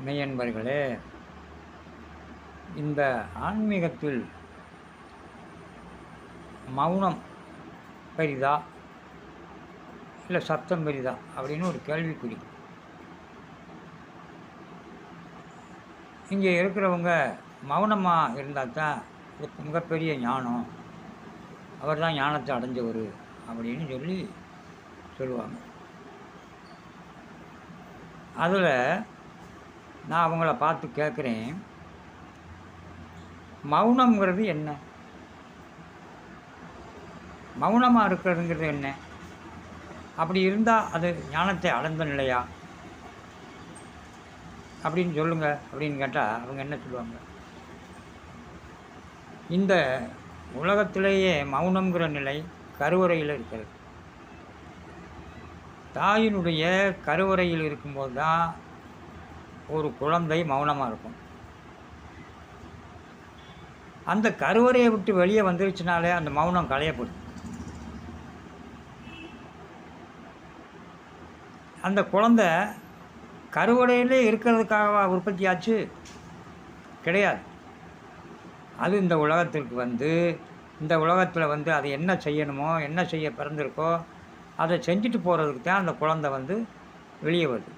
மெய்யன்பர்களே, இந்த ஆன்மீகத்தில் மௌனம் பெரிதா இல்லை சத்தம் பெரிதா அப்படின்னு ஒரு கேள்விக்குறி. இங்கே இருக்கிறவங்க மௌனமாக இருந்தால் தான் இது மிகப்பெரிய ஞானம், அவர் தான் ஞானத்தை அடைஞ்சவர் அப்படின்னு சொல்லி சொல்லுவாங்க. அதில் நான் அவங்கள பார்த்து கேட்குறேன், மௌனம்ங்கிறது என்ன? மௌனமாக இருக்கிறதுங்கிறது என்ன? அப்படி இருந்தால் அது ஞானத்தை அடைந்த நிலையா அப்படின்னு சொல்லுங்கள் அப்படின்னு கேட்டால் அவங்க என்ன சொல்லுவாங்க? இந்த உலகத்திலேயே மௌனம்ங்கிற நிலை கருவறையில் இருக்கிறது. தாயினுடைய கருவறையில் இருக்கும்போது தான் ஒரு குழந்தை மௌனமாக இருக்கும். அந்த கருவறையை விட்டு வெளியே வந்துருச்சுனாலே அந்த மௌனம் களையப்படும். அந்த குழந்தை கருவறையிலே இருக்கிறதுக்காக உற்பத்தி ஆச்சு? கிடையாது. அது இந்த உலகத்திற்கு வந்து இந்த உலகத்தில் வந்து அது என்ன செய்யணுமோ, என்ன செய்ய பிறந்திருக்கோ அதை செஞ்சுட்டு போகிறதுக்கு தான் அந்த குழந்தை வந்து வெளியே வருது.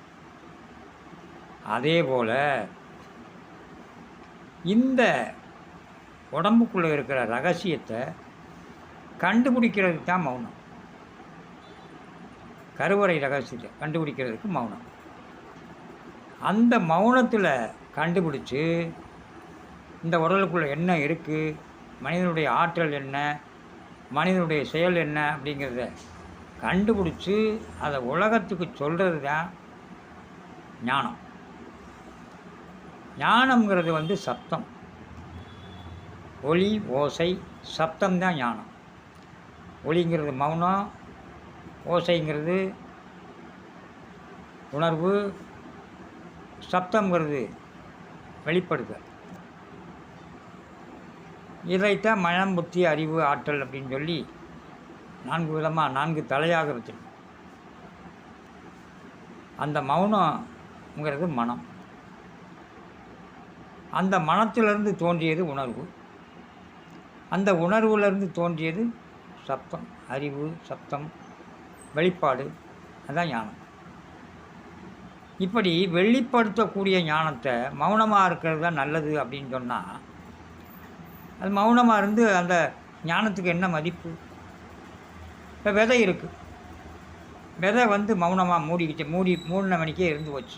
அதே போல் இந்த உடம்புக்குள்ளே இருக்கிற ரகசியத்தை கண்டுபிடிக்கிறதுக்கு தான் மௌனம். கருவறை ரகசியத்தை கண்டுபிடிக்கிறதுக்கு மௌனம். அந்த மௌனத்தில் கண்டுபிடிச்சி இந்த உடலுக்குள்ளே என்ன இருக்குது, மனிதனுடைய ஆற்றல் என்ன, மனிதனுடைய செயல் என்ன அப்படிங்கிறத கண்டுபிடிச்சி அதை உலகத்துக்கு சொல்கிறது தான் ஞானம். ஞானம்ங்கிறது வந்து சப்தம், ஒலி ஓசை சப்தம்தான் ஞானம். ஒலிங்கிறது மௌனம், ஓசைங்கிறது உணர்வு, சப்தங்கிறது வெளிப்படுதல். இதைத்தான் மனம், புத்தி, அறிவு, ஆற்றல் அப்படின்னு சொல்லி 4 விதமாக 4 தலையாக வச்சிருக்கோம். அந்த மௌனங்கிறது மனம். அந்த மனத்திலிருந்து தோன்றியது உணர்வு, அந்த உணர்வுலேருந்து தோன்றியது சப்தம், அறிவு, சப்தம், வெளிப்பாடு. அதுதான் ஞானம். இப்படி வெளிப்படுத்தக்கூடிய ஞானத்தை மௌனமாக இருக்கிறது தான் நல்லது அப்படின்னு சொன்னால், அது மௌனமாக இருந்து அந்த ஞானத்துக்கு என்ன மதிப்பு? இப்போ விதை இருக்குது, விதை வந்து மௌனமாக மூடின மணிக்கே இருந்து போச்சு.